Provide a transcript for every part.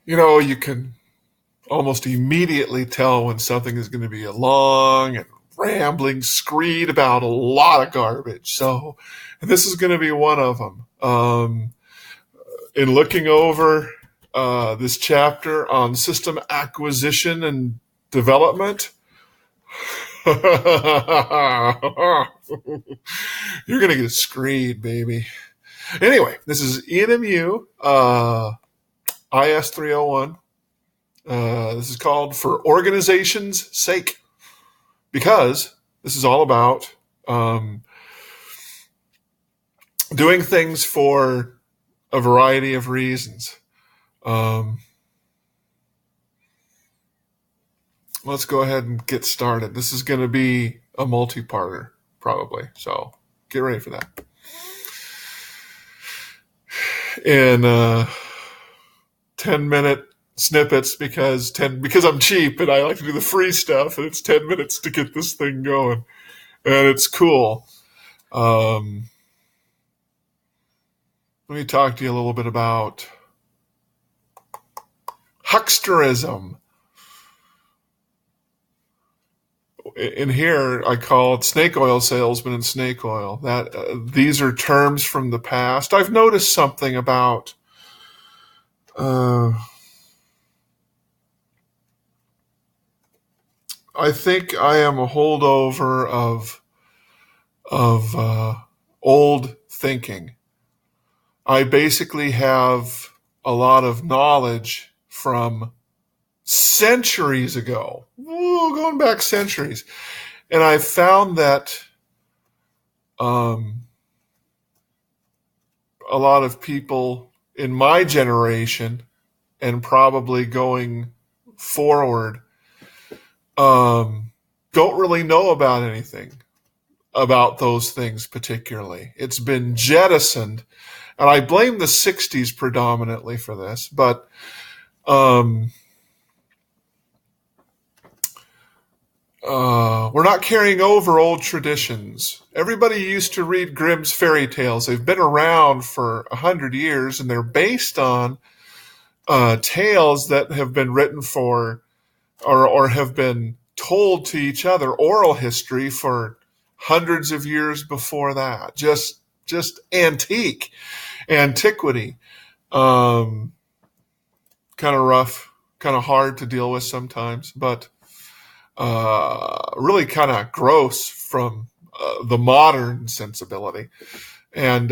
You can almost immediately tell when something is going to be a long and rambling screed about a lot of garbage. So, and this is going to be one of them. In looking over this chapter on system acquisition and development, you're going to get a screed, baby. Anyway, this is ENMU IS 301. This is called For Organization's Sake, because this is all about doing things for a variety of reasons. Let's go ahead and get started. This is going to be a multi-parter, probably, so get ready for that. In 10-minute snippets, because I'm cheap and I like to do the free stuff, and it's 10 minutes to get this thing going, and it's cool. Let me talk to you a little bit about hucksterism. In here, I call it snake oil salesman and snake oil. These are terms from the past. I've noticed something about I think I am a holdover of old thinking. I basically have a lot of knowledge from centuries ago, going back centuries. And I found that a lot of people in my generation, and probably going forward, don't really know about anything about those things particularly. It's been jettisoned, and I blame the 60s predominantly for this, but we're not carrying over old traditions. Everybody used to read Grimm's fairy tales. They've been around for 100 years, and they're based on tales that have been written for or have been told to each other, oral history for hundreds of years before that. Just antiquity. Kind of rough, kind of hard to deal with sometimes, but really kind of gross from the modern sensibility. And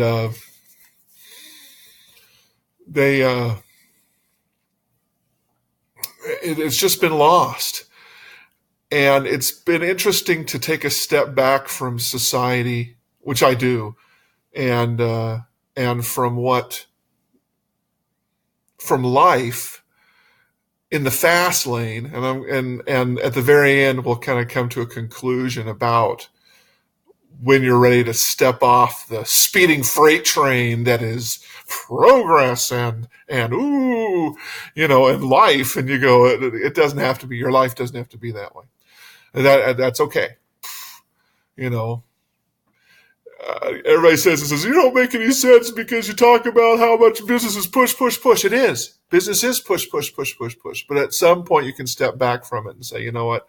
it's just been lost. And it's been interesting to take a step back from society, which I do, and from life in the fast lane, and at the very end we'll kind of come to a conclusion about when you're ready to step off the speeding freight train that is progress and life, and you go, it doesn't have to be, your life doesn't have to be that way. That's okay. Everybody says, you don't make any sense because you talk about how much business is push, push, push. It is. Business is push, push, push, push, push. But at some point you can step back from it and say, you know what?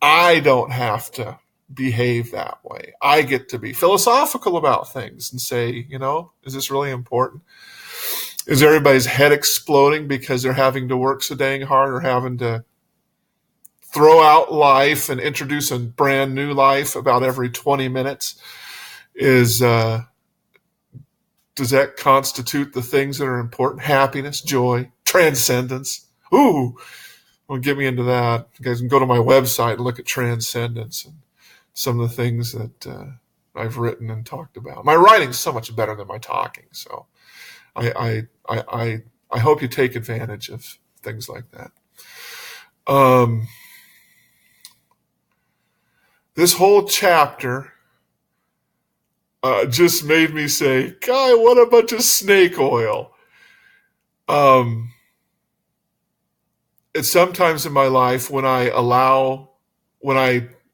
I don't have to behave that way. I get to be philosophical about things and say, is this really important? Is everybody's head exploding because they're having to work so dang hard, or having to throw out life and introduce a brand new life about every 20 minutes? Does that constitute the things that are important? Happiness, joy, transcendence. Well, get me into that. You guys can go to my website and look at transcendence and some of the things that I've written and talked about. My writing's so much better than my talking, so I hope you take advantage of things like that. This whole chapter just made me say, God, what a bunch of snake oil. It's sometimes in my life when I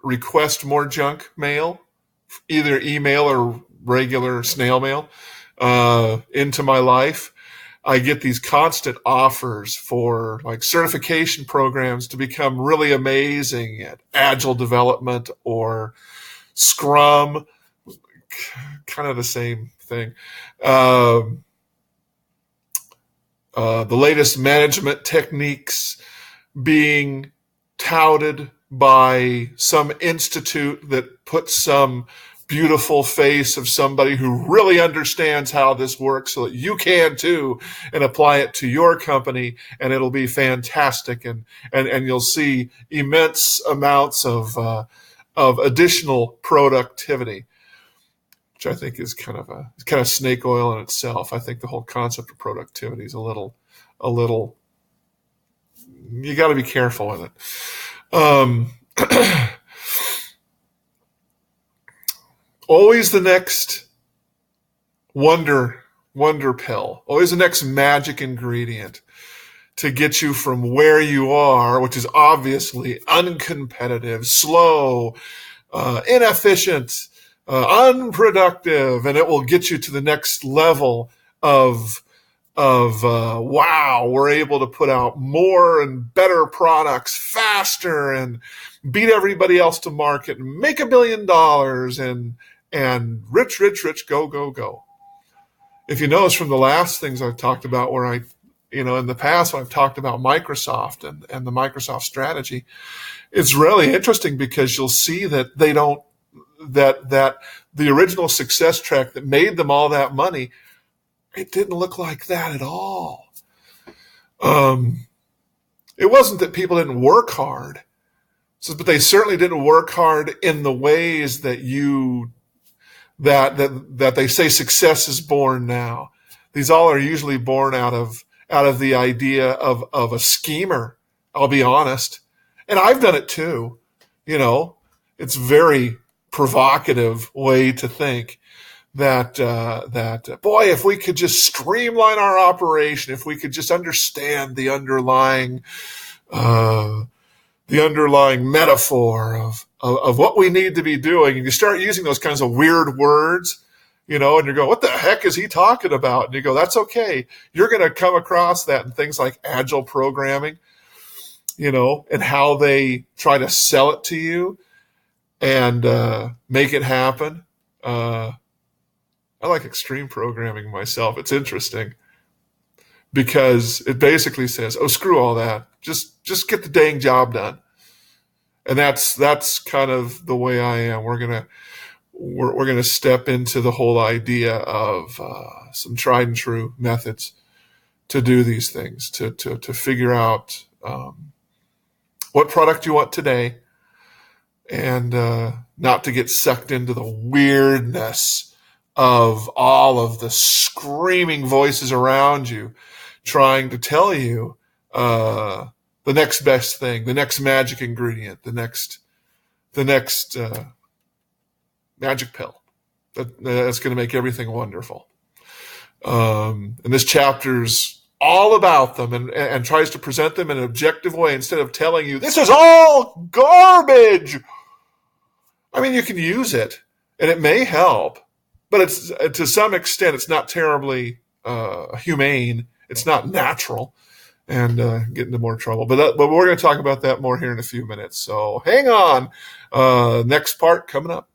request more junk mail, either email or regular snail mail, into my life, I get these constant offers for like certification programs to become really amazing at agile development or Scrum, kind of the same thing. The latest management techniques being touted by some institute that puts some beautiful face of somebody who really understands how this works so that you can too and apply it to your company, and it'll be fantastic, and you'll see immense amounts of additional productivity, which I think is kind of snake oil in itself. I think the whole concept of productivity is a little you got to be careful with it. Always the next wonder pill, always the next magic ingredient to get you from where you are, which is obviously uncompetitive, slow, inefficient, unproductive, and it will get you to the next level of wow, we're able to put out more and better products faster and beat everybody else to market and make $1 billion and rich, go. If you notice from the last things I've talked about where in the past I've talked about Microsoft and the Microsoft strategy, it's really interesting because you'll see that they don't, that the original success track that made them all that money, it didn't look like that at all. It wasn't that people didn't work hard, but they certainly didn't work hard in the ways that that they say success is born now. These all are usually born out of the idea of a schemer. I'll be honest, and I've done it too. It's a very provocative way to think. That boy, if we could just streamline our operation, if we could just understand the underlying metaphor of what we need to be doing, and you start using those kinds of weird words, and you go, what the heck is he talking about? And you go, that's okay. You're going to come across that in things like agile programming, and how they try to sell it to you and make it happen. I like extreme programming myself. It's interesting because it basically says, oh, screw all that. Just get the dang job done. And that's kind of the way I am. We're gonna step into the whole idea of some tried and true methods to do these things, to figure out what product you want today, and not to get sucked into the weirdness of all of the screaming voices around you trying to tell you the next best thing, the next magic ingredient, the next magic pill that's going to make everything wonderful. And this chapter's all about them and tries to present them in an objective way instead of telling you this is all garbage. I mean, you can use it and it may help, but it's to some extent it's not terribly humane. It's not natural, and get into more trouble. But we're going to talk about that more here in a few minutes. So hang on. Next part coming up.